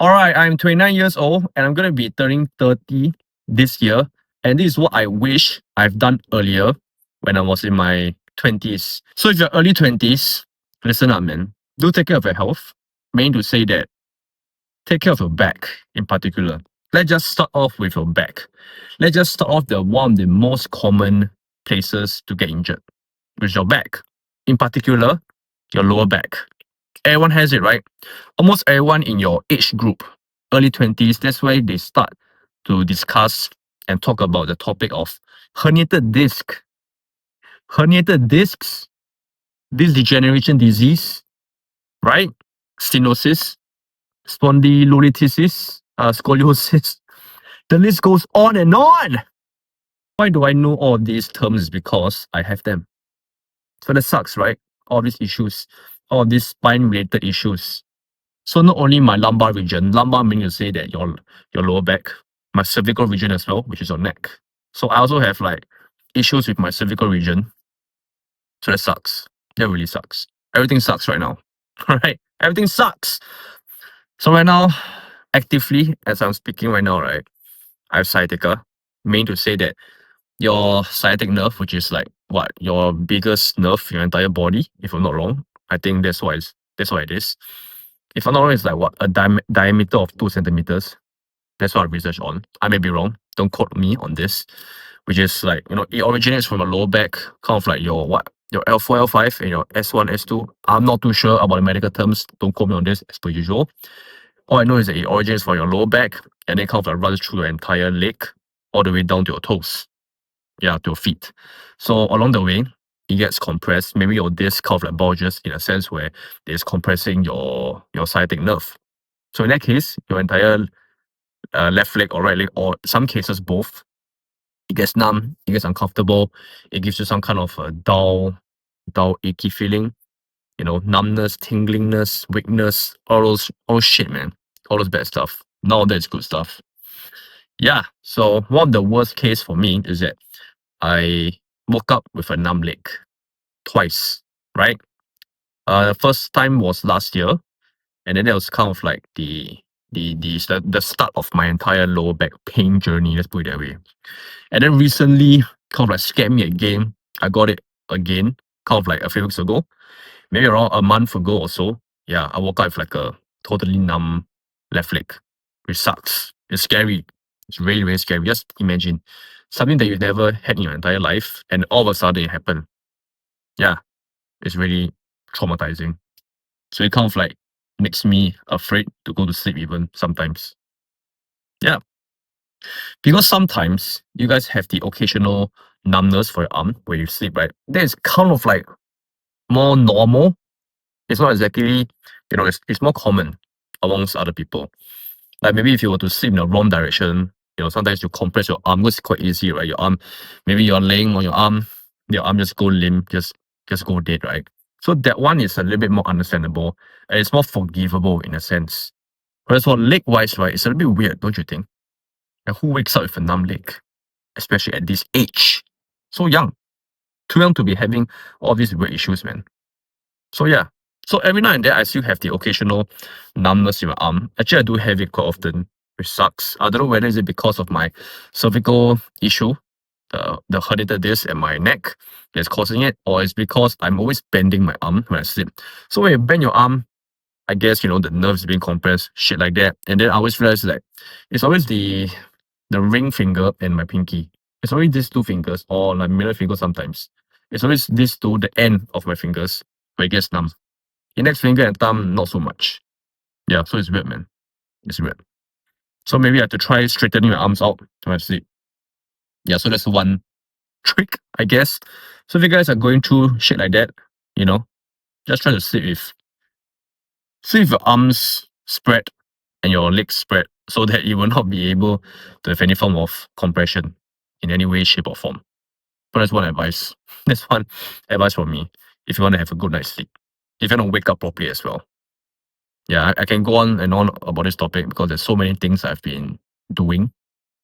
All right, I'm 29 years old and I'm going to be turning 30 this year. And this is what I wish I've done earlier when I was in my 20s. So if you're early 20s, listen up, man. Do take care of your health. Meaning to say that take care of your back in particular. Let's just start off with your back. Let's just start off the one of the most common places to get injured, which is your back. In particular, your lower back. Everyone has it, right? Almost everyone in your age group, early 20s, that's where they start to discuss and talk about the topic of herniated disc. Herniated discs, this degeneration disease, right? Stenosis, spondylolisthesis, scoliosis. The list goes on and on. Why do I know all of these terms? Because I have them. So that sucks, right? All these issues, all these spine-related issues. So not only my lumbar region, lumbar meaning to say that your lower back, my cervical region as well, which is your neck. So I also have like issues with my cervical region. So that sucks. That really sucks. Everything sucks right now. Right? Everything sucks. So right now, actively, as I'm speaking right now, right, I have sciatica, meaning to say that your sciatic nerve, which is like what your biggest nerve in your entire body, if I'm not wrong. I think that's what it is. If I'm not wrong, it's like what a diameter of 2 centimeters. That's what I researched on. I may be wrong. Don't quote me on this. Which is like, it originates from a lower back, kind of like your L4, L5 and your S1, S2. I'm not too sure about the medical terms. Don't quote me on this as per usual. All I know is that it originates from your lower back and then kind of like runs through your entire leg all the way down to your toes. Yeah, to your feet. So along the way, it gets compressed. Maybe your disc kind of like bulges in a sense where it's compressing your sciatic nerve. So in that case, your entire left leg or right leg, or some cases both, it gets numb, it gets uncomfortable, it gives you some kind of a dull, achy feeling, numbness, tinglingness, weakness, all shit, man. All those bad stuff. None of that is good stuff. Yeah, so one of the worst case for me is that I woke up with a numb leg twice, right? The first time was last year, and then that was kind of like the start of my entire lower back pain journey. Let's put it that way. And then recently, kind of like scared me again. I got it again, kind of like a few weeks ago, maybe around a month ago or so. Yeah, I woke up with like a totally numb left leg, which sucks. It's scary. It's really, really scary. Just imagine something that you've never had in your entire life, and all of a sudden it happened. Yeah, it's really traumatizing. So it kind of like makes me afraid to go to sleep even sometimes. Yeah. Because sometimes you guys have the occasional numbness for your arm when you sleep, right? That is kind of like more normal. It's not exactly, it's more common amongst other people. Like maybe if you were to sleep in the wrong direction, sometimes you compress your arm, because it's quite easy, right? Your arm, maybe you're laying on your arm just go limp, just go dead, right? So that one is a little bit more understandable and it's more forgivable in a sense. Whereas for leg wise, right, it's a little bit weird, don't you think? And who wakes up with a numb leg, especially at this age? So young, too young to be having all these weird issues, man. So yeah, so every now and then I still have the occasional numbness in my arm. Actually, I do have it quite often, which sucks. I don't know whether is it because of my cervical issue, the herniated disc and my neck that's causing it, or it's because I'm always bending my arm when I sleep. So when you bend your arm, I guess, the nerves being compressed, shit like that. And then I always realize that it's always the ring finger and my pinky. It's always these two fingers, or like middle finger sometimes. It's always these two, the end of my fingers, where it gets numb. Index finger and thumb, not so much. Yeah, so it's weird, man. It's weird. So maybe I have to try straightening my arms out when I sleep. Yeah, so that's one trick, I guess. So if you guys are going through shit like that, just try to sleep with your arms spread and your legs spread so that you will not be able to have any form of compression in any way, shape, or form. But that's one advice. That's one advice from me if you want to have a good night's sleep. If you want to wake up properly as well. Yeah, I can go on and on about this topic because there's so many things I've been doing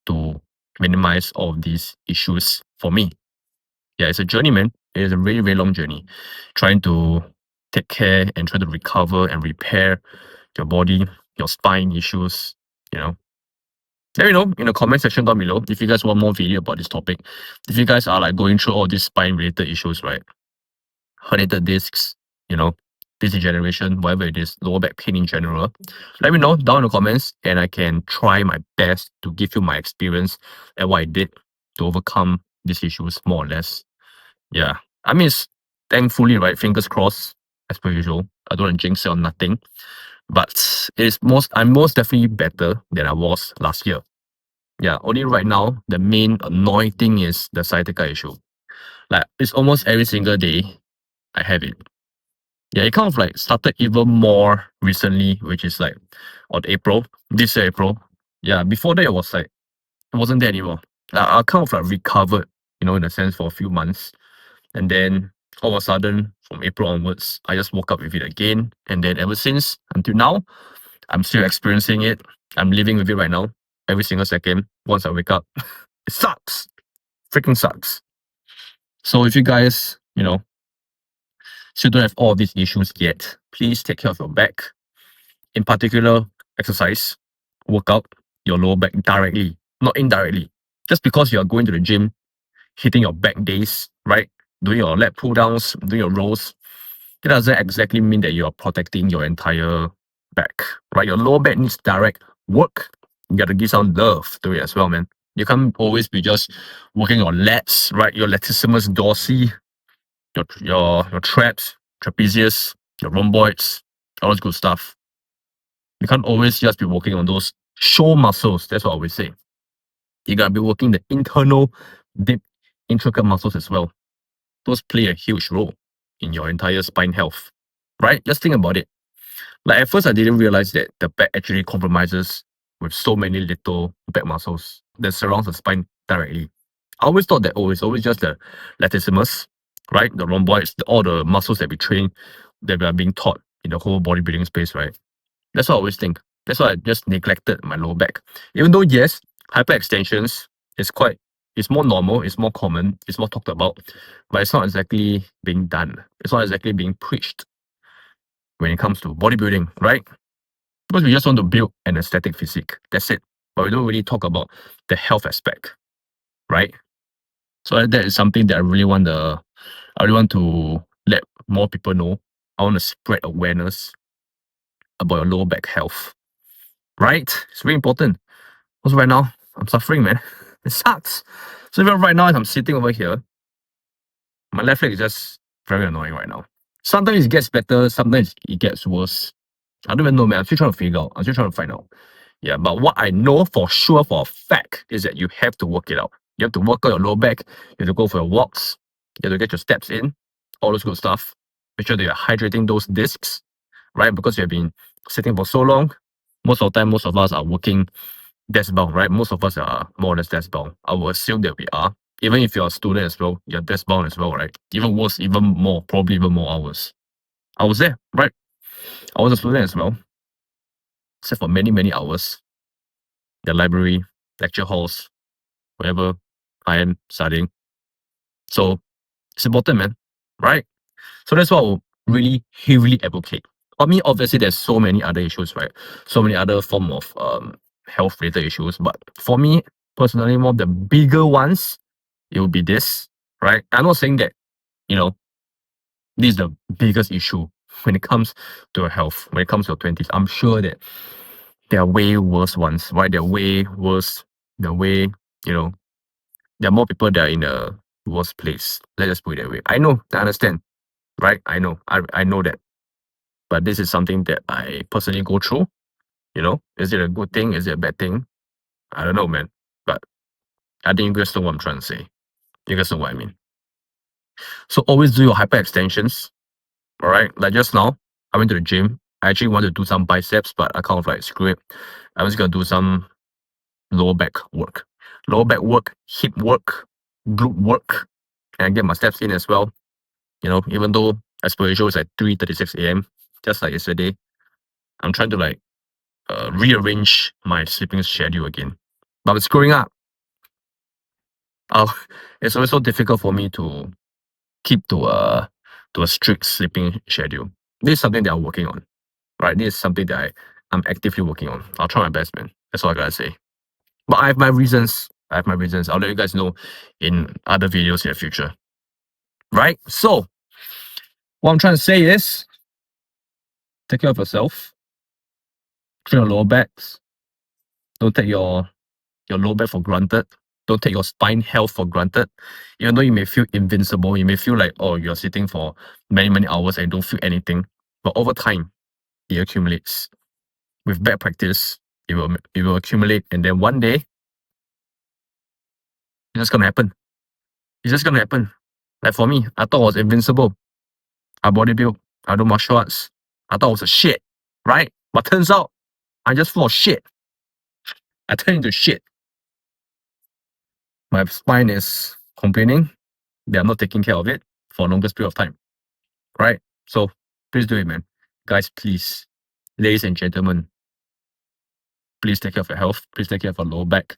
to minimize all of these issues for me. Yeah, it's a journey, man. It is a really, very long journey. Trying to take care and try to recover and repair your body your spine issues, you know. Let me know in the comment section down below if you guys want more video about this topic. If you guys are like going through all these spine related issues, right? Herniated discs, you know, disc degeneration, whatever it is, lower back pain in general. Let me know down in the comments and I can try my best to give you my experience and what I did to overcome these issues more or less. Yeah. I mean, thankfully, right, fingers crossed, as per usual. I don't want to jinx it or nothing. But I'm most definitely better than I was last year. Yeah, only right now, the main annoying thing is the sciatica issue. Like, it's almost every single day I have it. Yeah, it kind of like started even more recently, which is like on April, this year April. Yeah, before that, it was like, it wasn't there anymore. I kind of like recovered, you know, in a sense for a few months. And then all of a sudden, from April onwards, I just woke up with it again. And then ever since, until now, I'm still experiencing it. I'm living with it right now, every single second. Once I wake up, it sucks. Freaking sucks. So if you guys, you know, still don't have all of these issues yet, please take care of your back. In particular, exercise, work out your lower back directly, not indirectly. Just because you are going to the gym, hitting your back days, right? Doing your leg pull downs, doing your rows, it doesn't exactly mean that you're protecting your entire back, right? Your lower back needs direct work. You got to give some love to it as well, man. You can't always be just working your lats, right? Your latissimus dorsi, your traps, trapezius, your rhomboids, all those good stuff. You can't always just be working on those show muscles. That's what I always say. You gotta be working the internal, deep, intricate muscles as well. Those play a huge role in your entire spine health, right? Just think about it. Like at first, I didn't realize that the back actually compromises with so many little back muscles that surrounds the spine directly. I always thought that it's always just the latissimus, right? The rhomboids, all the muscles that we train, that we are being taught in the whole bodybuilding space, right? That's what I always think. That's why I just neglected my lower back. Even though, yes, hyperextensions is it's more normal, it's more common, it's more talked about, but it's not exactly being done. It's not exactly being preached when it comes to bodybuilding, right? Because we just want to build an aesthetic physique. That's it. But we don't really talk about the health aspect, right? So that is something that I really want to let more people know. I want to spread awareness about your lower back health, right? It's very important. Because right now, I'm suffering, man. It sucks. So even right now, as I'm sitting over here, my left leg is just very annoying right now. Sometimes it gets better, sometimes it gets worse. I don't even know, man. I'm still trying to figure out. I'm still trying to find out. Yeah, but what I know for sure, for a fact, is that you have to work it out. You have to work out your lower back. You have to go for your walks. You have to get your steps in. All those good stuff. Make sure that you're hydrating those discs, right? Because you have been sitting for so long. Most of the time, most of us are working desk bound, right? Most of us are more or less desk bound. I will assume that we are. Even if you're a student as well, you're desk bound as well, right? Even worse, even more, probably even more hours. I was there, right? I was a student as well. Except for many, many hours. The library, lecture halls, wherever I am studying. So it's important, man, right? So that's what I will really heavily advocate. I mean, obviously, there's so many other issues, right? So many other form of health-related issues. But for me, personally, one of the bigger ones, it will be this, right? I'm not saying that, you know, this is the biggest issue when it comes to your health, when it comes to your 20s. I'm sure that there are way worse ones, right? There are way worse, the way, you know, there are more people that are in a worse place. Let's just put it that way. I know, I understand, right? I know, I know that. But this is something that I personally go through. You know, is it a good thing? Is it a bad thing? I don't know, man. But I think you guys know what I'm trying to say. You guys know what I mean. So always do your hyperextensions. All right. Like just now, I went to the gym. I actually wanted to do some biceps, but I kind of like screw it. I was gonna do some lower back work. Lower back work, hip work, glute work, and get my steps in as well. You know, even though as per usual it's at 3:36 a.m. just like yesterday, I'm trying to like rearrange my sleeping schedule again. But I'm screwing up. It's always so difficult for me to keep to a strict sleeping schedule. This is something that I'm working on, right? This is something that I'm actively working on. I'll try my best, man. That's all I gotta say. But I have my reasons. I'll let you guys know in other videos in the future. Right? So, what I'm trying to say is, take care of yourself. Train your lower backs. Don't take your lower back for granted. Don't take your spine health for granted. Even though you may feel invincible, you may feel like, oh, you're sitting for many, many hours and don't feel anything. But over time, it accumulates. With bad practice, it will accumulate, and then one day, it's just gonna happen. It's just gonna happen. Like for me, I thought I was invincible. I bodybuild. I do martial arts. I thought I was a shit, right? But turns out, I'm just full of shit. I turn into shit. My spine is complaining. They are not taking care of it for a longest period of time, right? So please do it, man. Guys, please, ladies and gentlemen, please take care of your health. Please take care of your lower back.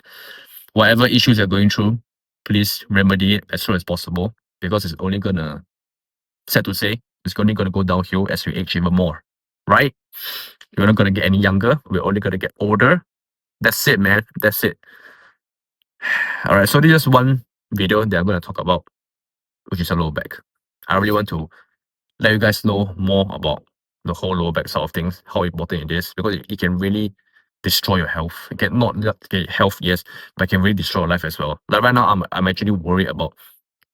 Whatever issues you're going through, please remedy it as soon as possible, because it's only gonna, sad to say, it's only gonna go downhill as we age even more, right? We're not gonna get any younger. We're only gonna get older. That's it, man. That's it. All right. So this is one video that I'm gonna talk about, which is a lower back. I really want to let you guys know more about the whole lower back side of things, how important it is, because it can really destroy your health. It can not just get health, yes, but it can really destroy your life as well. Like right now, I'm actually worried about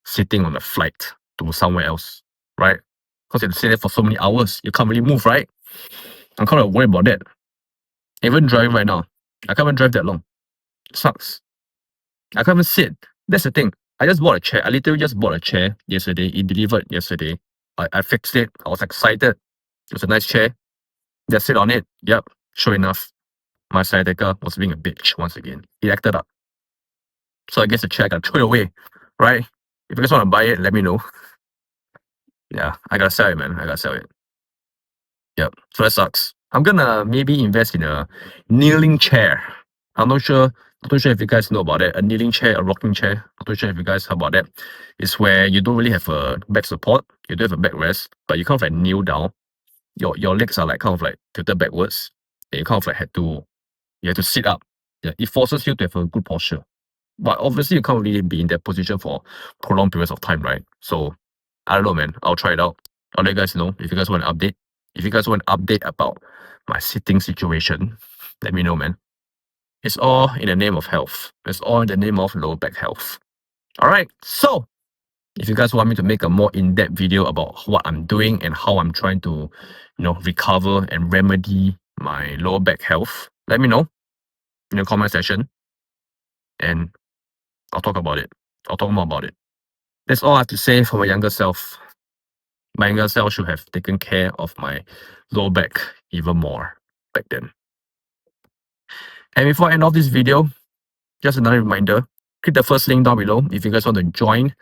sitting on a flight to somewhere else, right? Because you have to sit there for so many hours, you can't really move, right? I'm kind of worried about that. Even driving right now, I can't even drive that long. It sucks. I can't even sit. That's the thing. I just bought a chair. I literally just bought a chair yesterday. It delivered yesterday. I fixed it. I was excited. It was a nice chair. Just sit on it. Yep. Sure enough, my sciatica was being a bitch once again. It acted up. So I guess the chair I gotta throw it away. Right? If you guys want to buy it, let me know. Yeah, I gotta sell it, man. I gotta sell it. Yep. So that sucks. I'm gonna maybe invest in a kneeling chair. I'm not sure if you guys know about it. A kneeling chair, a rocking chair. I'm not sure if you guys know about that. It's where you don't really have a back support. You don't have a backrest, but you kind of like kneel down. Your legs are like kind of like tilted backwards. And you kind of like you have to sit up. Yeah, it forces you to have a good posture. But obviously you can't really be in that position for prolonged periods of time, right? So I don't know, man. I'll try it out. I'll let you guys know if you guys want an update. If you guys want an update about my sitting situation, let me know, man. It's all in the name of health. It's all in the name of lower back health. All right. So if you guys want me to make a more in-depth video about what I'm doing and how I'm trying to, recover and remedy my lower back health, let me know in the comment section, and I'll talk about it. I'll talk more about it. That's all I have to say for my younger self. My younger self should have taken care of my lower back even more back then. And before I end off this video, just another reminder, click the first link down below if you guys want to join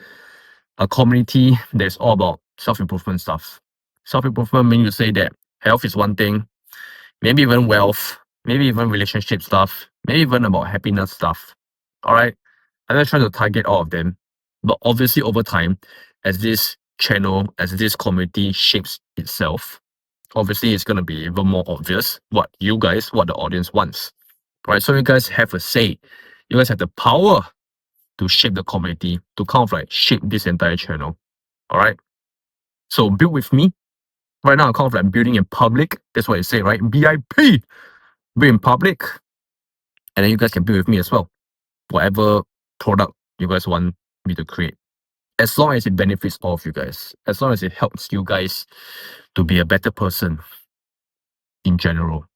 a community that's all about self-improvement stuff. Self-improvement means you say that health is one thing, maybe even wealth, maybe even relationship stuff, maybe even about happiness stuff. All right? I'm not trying to target all of them, but obviously over time, as this channel, as this community shapes itself, obviously it's going to be even more obvious what the audience wants. Right? So you guys have a say. You guys have the power to shape the community, to kind of like shape this entire channel. All right. So build with me. Right now, I'm kind of like building in public. That's what I say, right? BIP. Build in public. And then you guys can build with me as well. Whatever product you guys want me to create. As long as it benefits all of you guys. As long as it helps you guys to be a better person in general.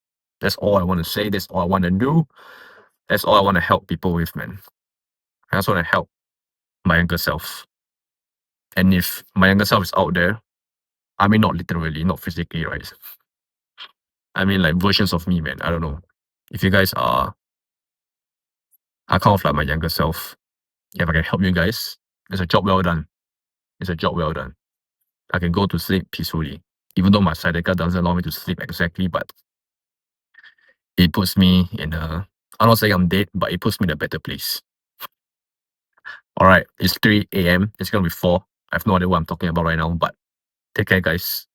That's all I want to say. That's all I want to do. That's all I want to help people with, man. I just want to help my younger self. And if my younger self is out there, I mean, not literally, not physically, right? I mean, like versions of me, man. I don't know. If you guys are kind of like my younger self, if I can help you guys, it's a job well done. It's a job well done. I can go to sleep peacefully, even though my sciatica doesn't allow me to sleep exactly, but it puts me in a, I'm not saying I'm dead, but it puts me in a better place. All right, it's 3 a.m. It's going to be 4. I have no idea what I'm talking about right now, but take care, guys.